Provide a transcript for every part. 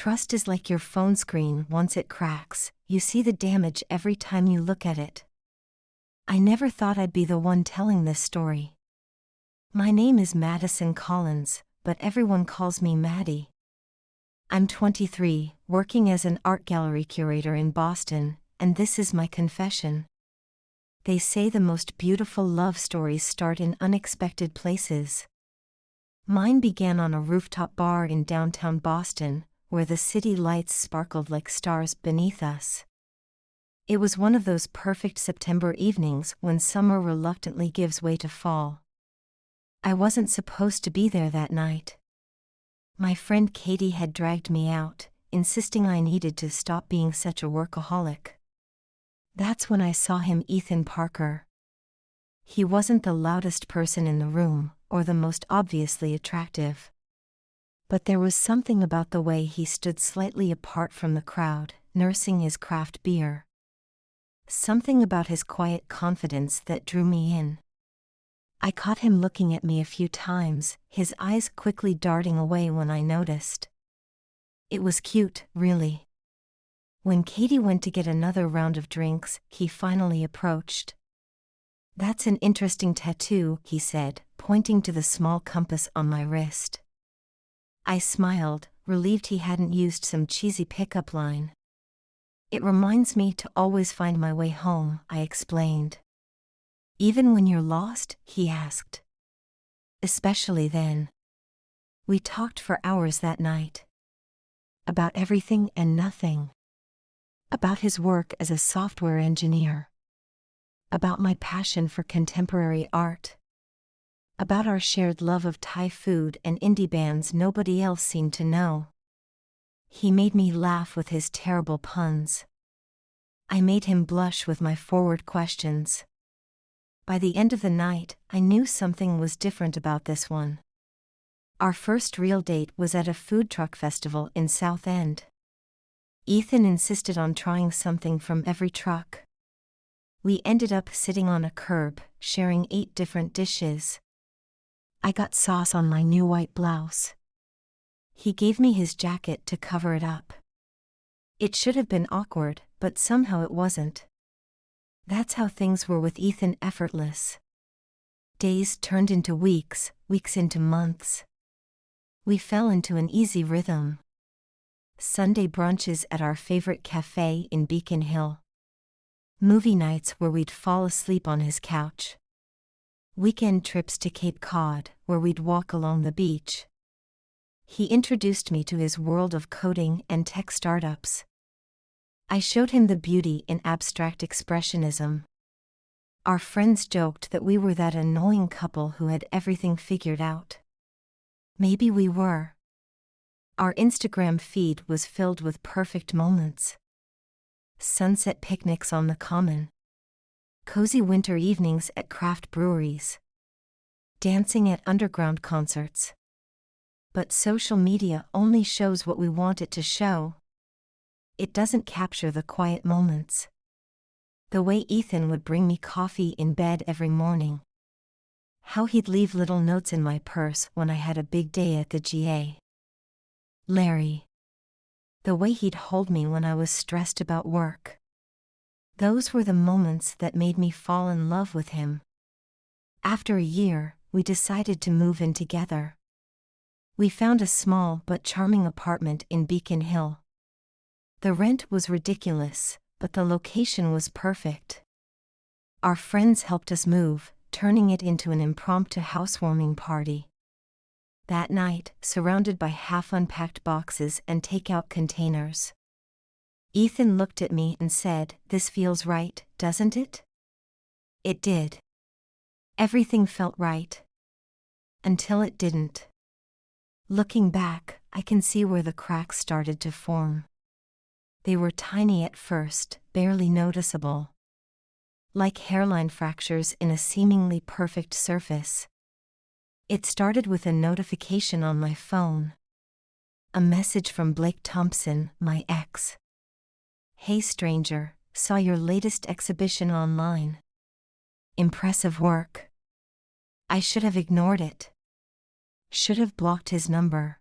Trust is like your phone screen. Once it cracks, you see the damage every time you look at it. I never thought I'd be the one telling this story. My name is Madison Collins, but everyone calls me Maddie. I'm 23, working as an art gallery curator in Boston, and this is my confession. They say the most beautiful love stories start in unexpected places. Mine began on a rooftop bar in downtown Boston, where the city lights sparkled like stars beneath us. It was one of those perfect September evenings when summer reluctantly gives way to fall. I wasn't supposed to be there that night. My friend Katie had dragged me out, insisting I needed to stop being such a workaholic. That's when I saw him, Ethan Parker. He wasn't the loudest person in the room, or the most obviously attractive. But there was something about the way he stood slightly apart from the crowd, nursing his craft beer. Something about his quiet confidence that drew me in. I caught him looking at me a few times, his eyes quickly darting away when I noticed. It was cute, really. When Katie went to get another round of drinks, he finally approached. "That's an interesting tattoo," he said, pointing to the small compass on my wrist. I smiled, relieved he hadn't used some cheesy pickup line. "It reminds me to always find my way home," I explained. "Even when you're lost?" he asked. "Especially then." We talked for hours that night. About everything and nothing. About his work as a software engineer. About my passion for contemporary art. About our shared love of Thai food and indie bands nobody else seemed to know. He made me laugh with his terrible puns. I made him blush with my forward questions. By the end of the night, I knew something was different about this one. Our first real date was at a food truck festival in South End. Ethan insisted on trying something from every truck. We ended up sitting on a curb, sharing 8 different dishes. I got sauce on my new white blouse. He gave me his jacket to cover it up. It should have been awkward, but somehow it wasn't. That's how things were with Ethan, effortless. Days turned into weeks, weeks into months. We fell into an easy rhythm. Sunday brunches at our favorite cafe in Beacon Hill. Movie nights where we'd fall asleep on his couch. Weekend trips to Cape Cod, where we'd walk along the beach. He introduced me to his world of coding and tech startups. I showed him the beauty in abstract expressionism. Our friends joked that we were that annoying couple who had everything figured out. Maybe we were. Our Instagram feed was filled with perfect moments. Sunset picnics on the common. Cozy winter evenings at craft breweries. Dancing at underground concerts. But social media only shows what we want it to show. It doesn't capture the quiet moments. The way Ethan would bring me coffee in bed every morning. How he'd leave little notes in my purse when I had a big day at the GA. Larry. The way he'd hold me when I was stressed about work. Those were the moments that made me fall in love with him. After a year, we decided to move in together. We found a small but charming apartment in Beacon Hill. The rent was ridiculous, but the location was perfect. Our friends helped us move, turning it into an impromptu housewarming party. That night, surrounded by half-unpacked boxes and takeout containers, Ethan looked at me and said, "This feels right, doesn't it?" It did. Everything felt right. Until it didn't. Looking back, I can see where the cracks started to form. They were tiny at first, barely noticeable. Like hairline fractures in a seemingly perfect surface. It started with a notification on my phone. A message from Blake Thompson, my ex. "Hey stranger, saw your latest exhibition online. Impressive work." I should have ignored it. Should have blocked his number.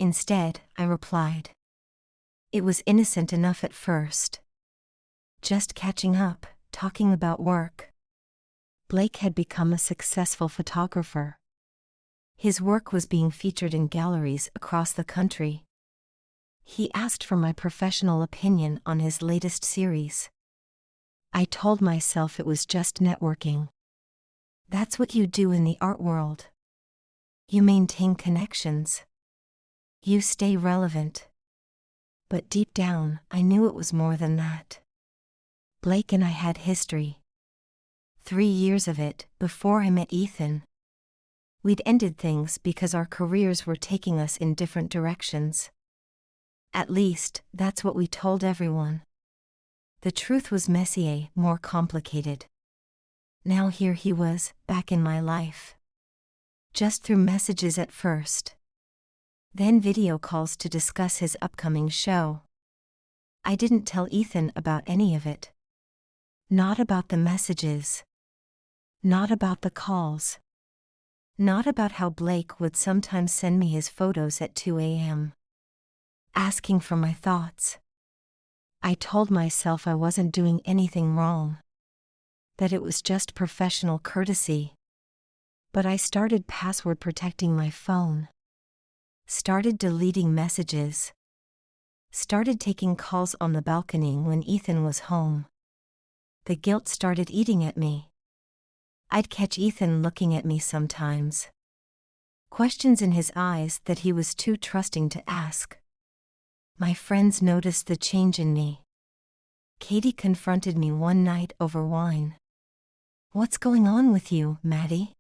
Instead, I replied. It was innocent enough at first. Just catching up, talking about work. Blake had become a successful photographer. His work was being featured in galleries across the country. He asked for my professional opinion on his latest series. I told myself it was just networking. That's what you do in the art world. You maintain connections. You stay relevant. But deep down, I knew it was more than that. Blake and I had history. 3 years of it, before I met Ethan. We'd ended things because our careers were taking us in different directions. At least, that's what we told everyone. The truth was messier, more complicated. Now here he was, back in my life. Just through messages at first. Then video calls to discuss his upcoming show. I didn't tell Ethan about any of it. Not about the messages. Not about the calls. Not about how Blake would sometimes send me his photos at 2 a.m. asking for my thoughts. I told myself I wasn't doing anything wrong. That it was just professional courtesy. But I started password protecting my phone. Started deleting messages. Started taking calls on the balcony when Ethan was home. The guilt started eating at me. I'd catch Ethan looking at me sometimes. Questions in his eyes that he was too trusting to ask. My friends noticed the change in me. Katie confronted me one night over wine. "What's going on with you, Maddie?"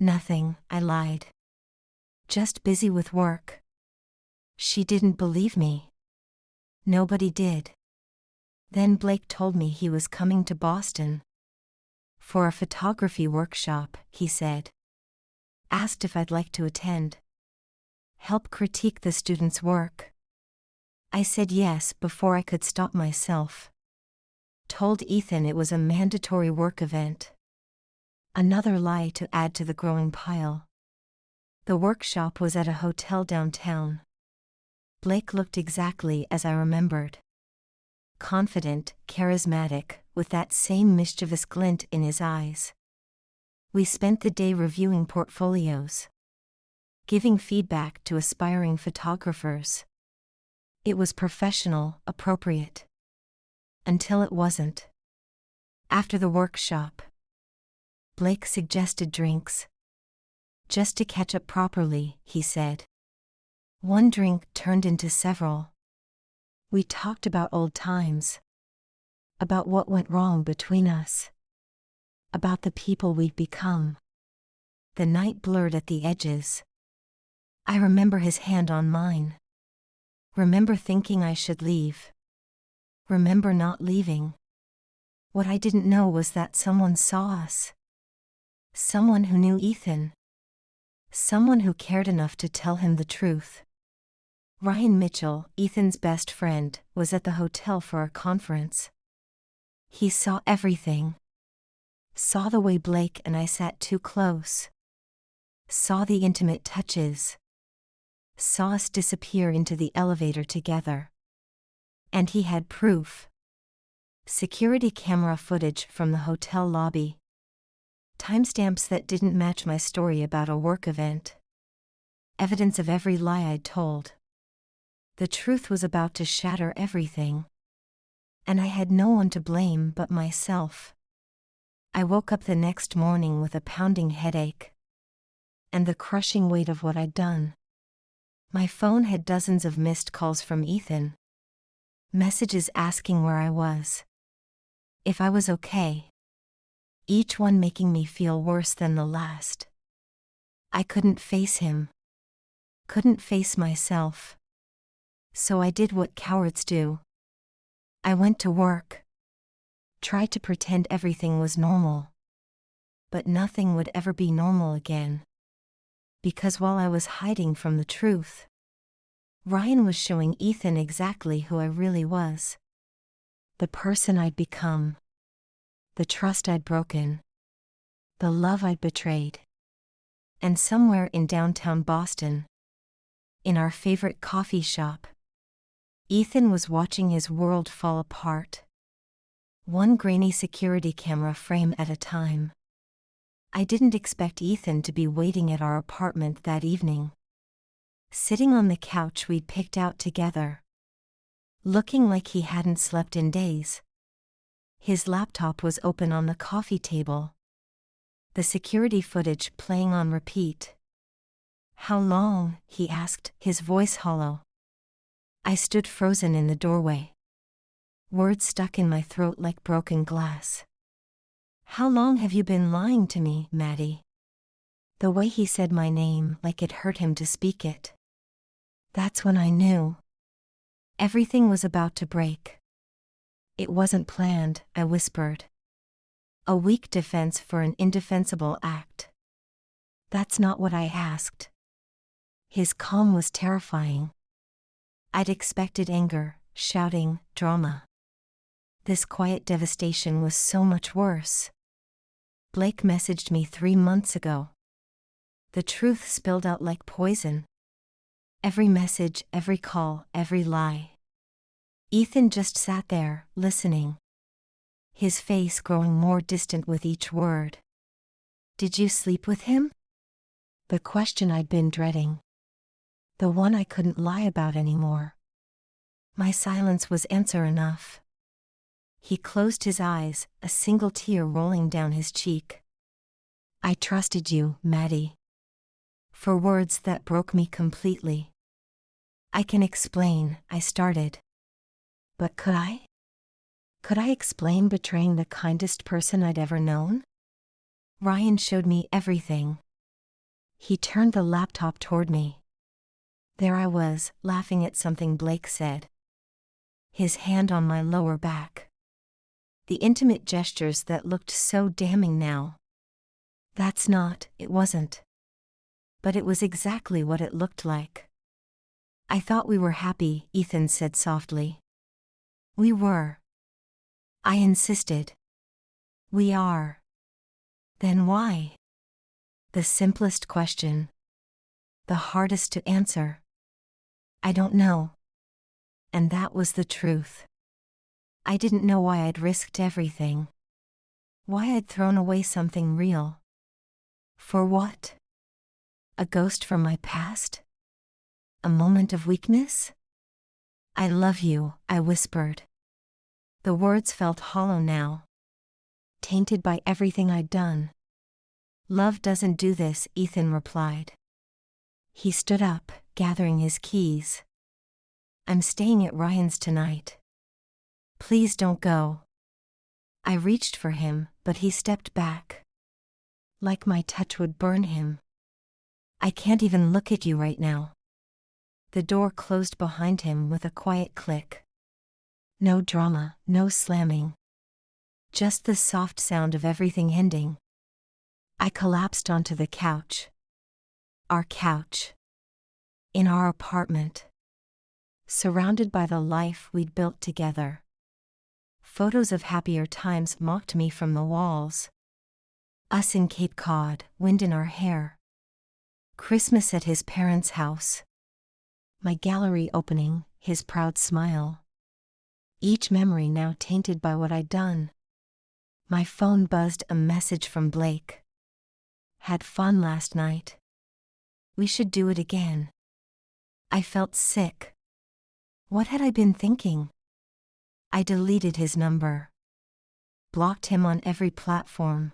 "Nothing," I lied. "Just busy with work." She didn't believe me. Nobody did. Then Blake told me he was coming to Boston. For a photography workshop, he said. Asked if I'd like to attend. Help critique the students' work. I said yes before I could stop myself. Told Ethan it was a mandatory work event. Another lie to add to the growing pile. The workshop was at a hotel downtown. Blake looked exactly as I remembered. Confident, charismatic, with that same mischievous glint in his eyes. We spent the day reviewing portfolios. Giving feedback to aspiring photographers. It was professional, appropriate. Until it wasn't. After the workshop, Blake suggested drinks. Just to catch up properly, he said. One drink turned into several. We talked about old times. About what went wrong between us. About the people we'd become. The night blurred at the edges. I remember his hand on mine. Remember thinking I should leave. Remember not leaving. What I didn't know was that someone saw us. Someone who knew Ethan. Someone who cared enough to tell him the truth. Ryan Mitchell, Ethan's best friend, was at the hotel for a conference. He saw everything. Saw the way Blake and I sat too close. Saw the intimate touches. Saw us disappear into the elevator together. And he had proof. Security camera footage from the hotel lobby. Timestamps that didn't match my story about a work event. Evidence of every lie I'd told. The truth was about to shatter everything. And I had no one to blame but myself. I woke up the next morning with a pounding headache. And the crushing weight of what I'd done. My phone had dozens of missed calls from Ethan. Messages asking where I was. If I was okay. Each one making me feel worse than the last. I couldn't face him. Couldn't face myself. So I did what cowards do. I went to work. Tried to pretend everything was normal. But nothing would ever be normal again. Because while I was hiding from the truth, Ryan was showing Ethan exactly who I really was. The person I'd become. The trust I'd broken. The love I'd betrayed. And somewhere in downtown Boston, In our favorite coffee shop. Ethan was watching his world fall apart. One grainy security camera frame at a time. I didn't expect Ethan to be waiting at our apartment that evening. Sitting on the couch we'd picked out together. Looking like he hadn't slept in days. His laptop was open on the coffee table. The security footage playing on repeat. "How long?" he asked, his voice hollow. I stood frozen in the doorway. Words stuck in my throat like broken glass. "How long have you been lying to me, Maddie?" The way he said my name, like it hurt him to speak it. That's when I knew. Everything was about to break. "It wasn't planned," I whispered. A weak defense for an indefensible act. "That's not what I asked." His calm was terrifying. I'd expected anger, shouting, drama. This quiet devastation was so much worse. Blake messaged me 3 months ago. The truth spilled out like poison. Every message, every call, every lie. Ethan just sat there, listening. His face growing more distant with each word. "Did you sleep with him?" The question I'd been dreading. The one I couldn't lie about anymore. My silence was answer enough. He closed his eyes, a single tear rolling down his cheek. "I trusted you, Maddie." For words that broke me completely. "I can explain," I started. But could I? Could I explain betraying the kindest person I'd ever known? Ryan showed me everything. He turned the laptop toward me. There I was, laughing at something Blake said. His hand on my lower back. The intimate gestures that looked so damning now. It wasn't. But it was exactly what it looked like. "I thought we were happy," Ethan said softly. "We were." I insisted. "We are." "Then why?" The simplest question. The hardest to answer. "I don't know." And that was the truth. I didn't know why I'd risked everything. Why I'd thrown away something real. For what? A ghost from my past? A moment of weakness? "I love you," I whispered. The words felt hollow now. Tainted by everything I'd done. "Love doesn't do this," Ethan replied. He stood up, gathering his keys. "I'm staying at Ryan's tonight. Please don't go." I reached for him, but he stepped back. Like my touch would burn him. "I can't even look at you right now." The door closed behind him with a quiet click. No drama, no slamming. Just the soft sound of everything ending. I collapsed onto the couch. Our couch. In our apartment. Surrounded by the life we'd built together. Photos of happier times mocked me from the walls. Us in Cape Cod, wind in our hair. Christmas at his parents' house. My gallery opening, his proud smile. Each memory now tainted by what I'd done. My phone buzzed a message from Blake. "Had fun last night. We should do it again." I felt sick. What had I been thinking? I deleted his number. Blocked him on every platform.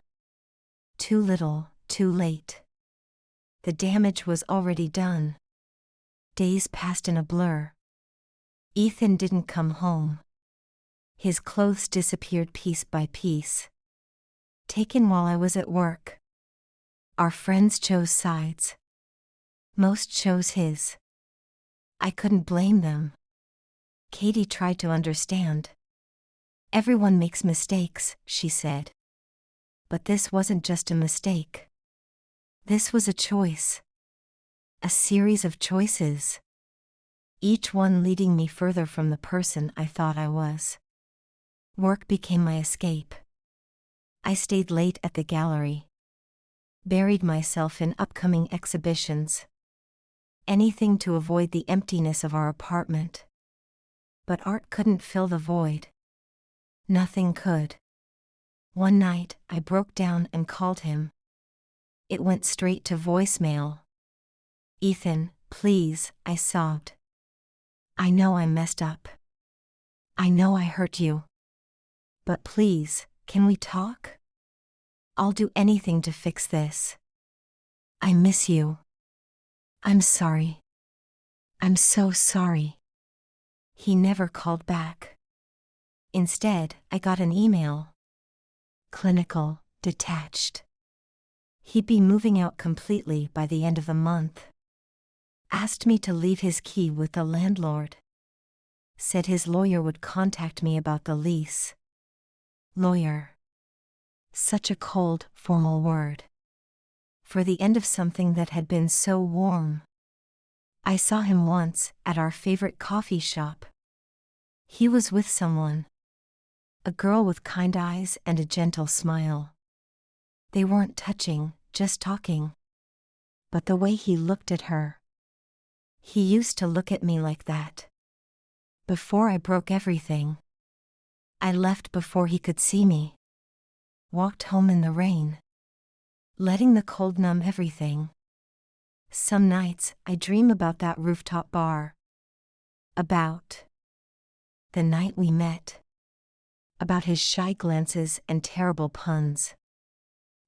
Too little, too late. The damage was already done. Days passed in a blur. Ethan didn't come home. His clothes disappeared piece by piece. Taken while I was at work. Our friends chose sides. Most chose his. I couldn't blame them. Katie tried to understand. "Everyone makes mistakes," she said. But this wasn't just a mistake. This was a choice. A series of choices. Each one leading me further from the person I thought I was. Work became my escape. I stayed late at the gallery. Buried myself in upcoming exhibitions. anything to avoid the emptiness of our apartment. But art couldn't fill the void. Nothing could. One night, I broke down and called him. It went straight to voicemail. "Ethan, please," I sobbed. "I know I messed up. I know I hurt you. But please, can we talk? I'll do anything to fix this. I miss you. I'm sorry. I'm so sorry." He never called back. Instead, I got an email. Clinical, detached. He'd be moving out completely by the end of the month. Asked me to leave his key with the landlord. Said his lawyer would contact me about the lease. Lawyer. Such a cold, formal word. For the end of something that had been so warm. I saw him once, at our favorite coffee shop. He was with someone. A girl with kind eyes and a gentle smile. They weren't touching, just talking. But the way he looked at her. He used to look at me like that. Before I broke everything. I left before he could see me. Walked home in the rain. Letting the cold numb everything. Some nights, I dream about that rooftop bar. About the night we met. About his shy glances and terrible puns.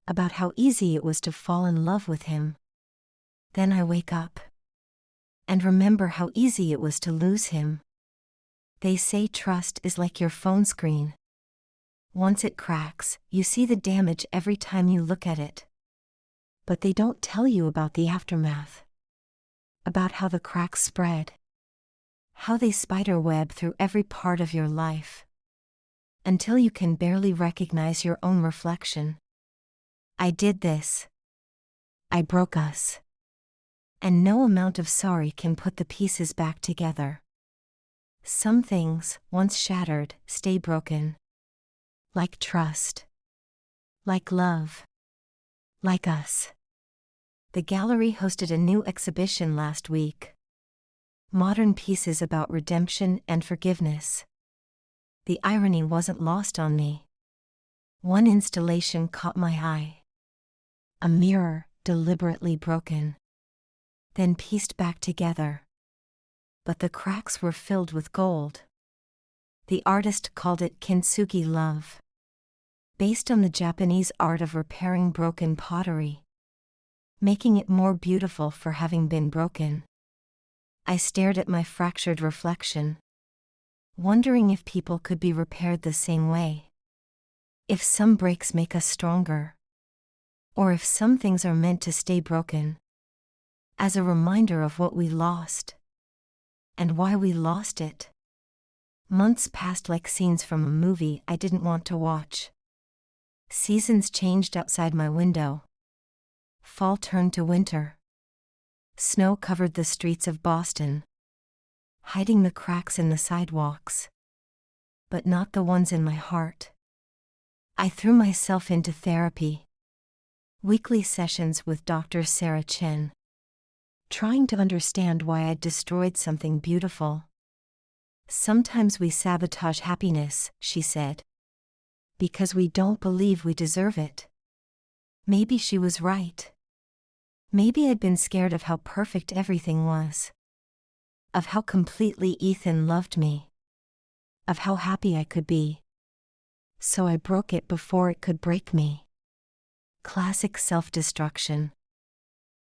About how easy it was to fall in love with him. Then I wake up. And remember how easy it was to lose him. They say trust is like your phone screen. Once it cracks, you see the damage every time you look at it. But they don't tell you about the aftermath. About how the cracks spread. How they spiderweb through every part of your life. Until you can barely recognize your own reflection. I did this. I broke us. And no amount of sorry can put the pieces back together. Some things, once shattered, stay broken. Like trust. Like love. Like us. The gallery hosted a new exhibition last week. Modern pieces about redemption and forgiveness. The irony wasn't lost on me. One installation caught my eye. A mirror, deliberately broken. Then pieced back together. But the cracks were filled with gold. The artist called it kintsugi love. Based on the Japanese art of repairing broken pottery. Making it more beautiful for having been broken. I stared at my fractured reflection. Wondering if people could be repaired the same way. If some breaks make us stronger. Or if some things are meant to stay broken. As a reminder of what we lost. And why we lost it. Months passed like scenes from a movie I didn't want to watch. Seasons changed outside my window. Fall turned to winter. Snow covered the streets of Boston. Hiding the cracks in the sidewalks. But not the ones in my heart. I threw myself into therapy. Weekly sessions with Dr. Sarah Chen. Trying to understand why I'd destroyed something beautiful. Sometimes we sabotage happiness, she said. Because we don't believe we deserve it. Maybe she was right. Maybe I'd been scared of how perfect everything was. Of how completely Ethan loved me. Of how happy I could be. So I broke it before it could break me. Classic self-destruction.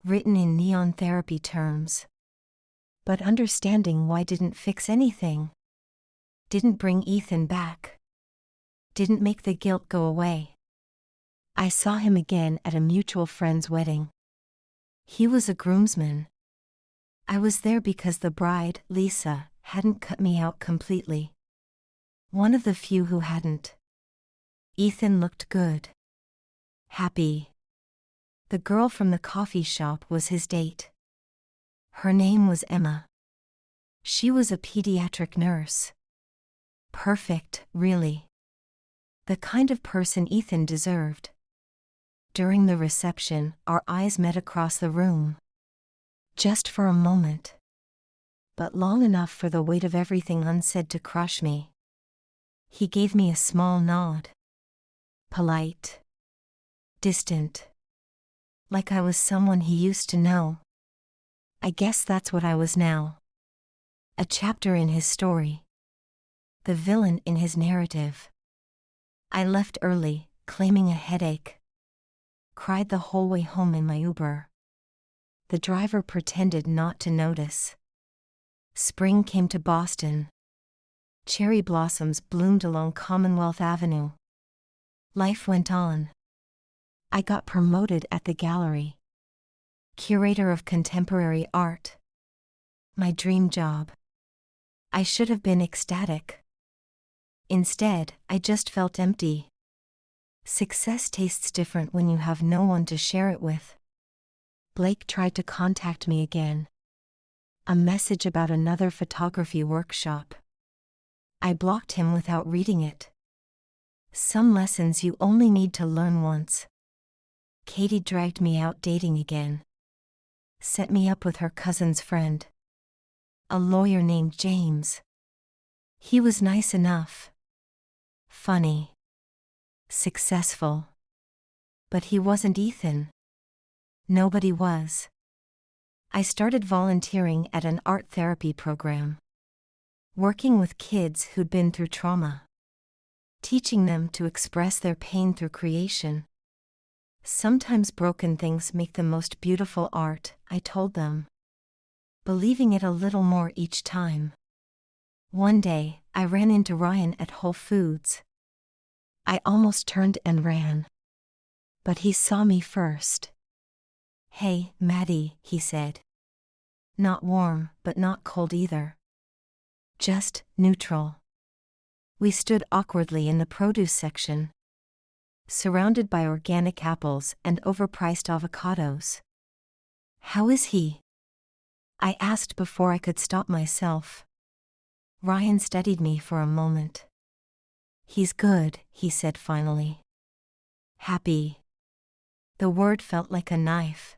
Written in neon therapy terms. But understanding why didn't fix anything. Didn't bring Ethan back. Didn't make the guilt go away. I saw him again at a mutual friend's wedding. He was a groomsman. I was there because the bride, Lisa, hadn't cut me out completely. One of the few who hadn't. Ethan looked good. Happy. The girl from the coffee shop was his date. Her name was Emma. She was a pediatric nurse. Perfect, really. The kind of person Ethan deserved. During the reception, our eyes met across the room. Just for a moment. But long enough for the weight of everything unsaid to crush me. He gave me a small nod. Polite. Distant. Like I was someone he used to know. I guess that's what I was now. A chapter in his story. The villain in his narrative. I left early, claiming a headache. Cried the whole way home in my Uber. The driver pretended not to notice. Spring came to Boston. Cherry blossoms bloomed along Commonwealth Avenue. Life went on. I got promoted at the gallery. Curator of contemporary art. My dream job. I should have been ecstatic. Instead, I just felt empty. Success tastes different when you have no one to share it with. Blake tried to contact me again. A message about another photography workshop. I blocked him without reading it. Some lessons you only need to learn once. Katie dragged me out dating again. Set me up with her cousin's friend. A lawyer named James. He was nice enough. Funny. Successful. But he wasn't Ethan. Nobody was. I started volunteering at an art therapy program. Working with kids who'd been through trauma. Teaching them to express their pain through creation. Sometimes broken things make the most beautiful art, I told them. Believing it a little more each time. One day, I ran into Ryan at Whole Foods. I almost turned and ran. But he saw me first. "Hey, Maddie," he said. Not warm, but not cold either. Just neutral. We stood awkwardly in the produce section. Surrounded by organic apples and overpriced avocados. "How is he?" I asked before I could stop myself. Ryan studied me for a moment. "He's good," he said finally. "Happy." The word felt like a knife.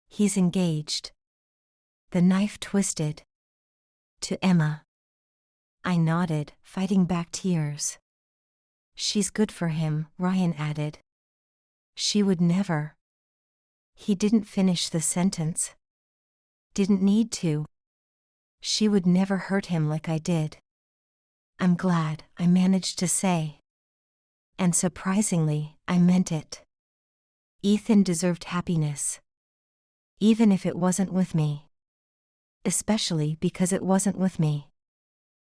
"He's engaged." The knife twisted. "To Emma." I nodded, fighting back tears. "She's good for him," Ryan added. "She would never." He didn't finish the sentence. Didn't need to. She would never hurt him like I did. "I'm glad," I managed to say. And surprisingly, I meant it. Ethan deserved happiness. Even if it wasn't with me. Especially because it wasn't with me.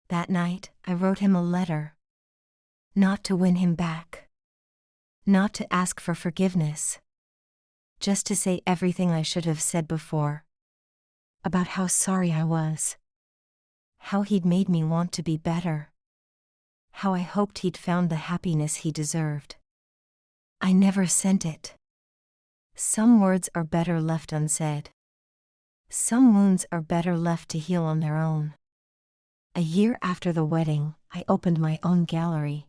That night, I wrote him a letter. Not to win him back. Not to ask for forgiveness. Just to say everything I should have said before. About how sorry I was. How he'd made me want to be better. How I hoped he'd found the happiness he deserved. I never sent it. Some words are better left unsaid. Some wounds are better left to heal on their own. A year after the wedding, I opened my own gallery.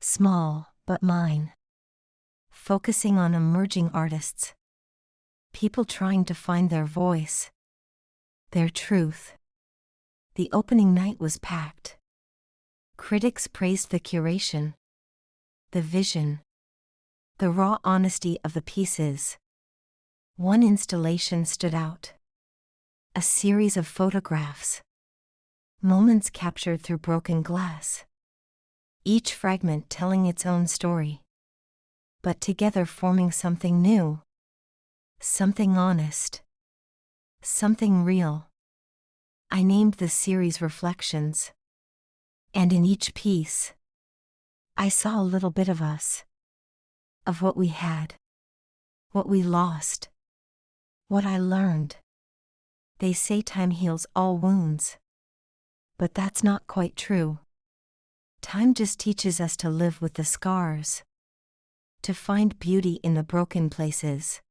Small, but mine. Focusing on emerging artists. People trying to find their voice. Their truth. The opening night was packed. Critics praised the curation. The vision. The raw honesty of the pieces. One installation stood out. A series of photographs. Moments captured through broken glass. Each fragment telling its own story. But together forming something new. Something honest. Something real. I named the series Reflections. And in each piece, I saw a little bit of us. Of what we had. What we lost. What I learned. They say time heals all wounds. But that's not quite true. Time just teaches us to live with the scars. To find beauty in the broken places.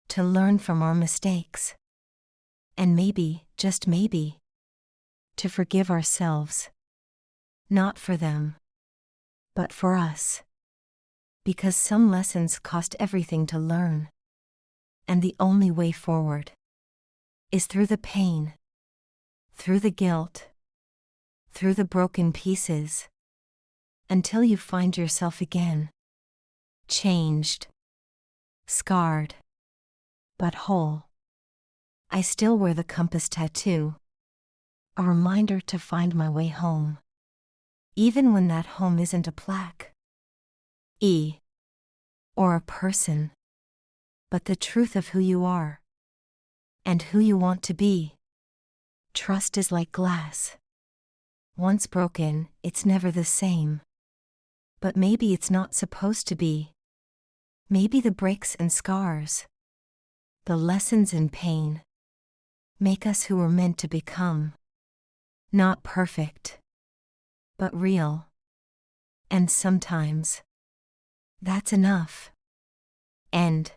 To learn from our mistakes. And maybe, just maybe, to forgive ourselves. Not for them, but for us. Because some lessons cost everything to learn. And the only way forward is through the pain, through the guilt, through the broken pieces, until you find yourself again. Changed, scarred, but whole. I still wear the compass tattoo, a reminder to find my way home, even when that home isn't a plaque, or a person, but the truth of who you are, and who you want to be. Trust is like glass. Once broken, it's never the same. But maybe it's not supposed to be. Maybe the breaks and scars, the lessons and pain, make us who we're meant to become. Not perfect, but real. And sometimes, that's enough. End.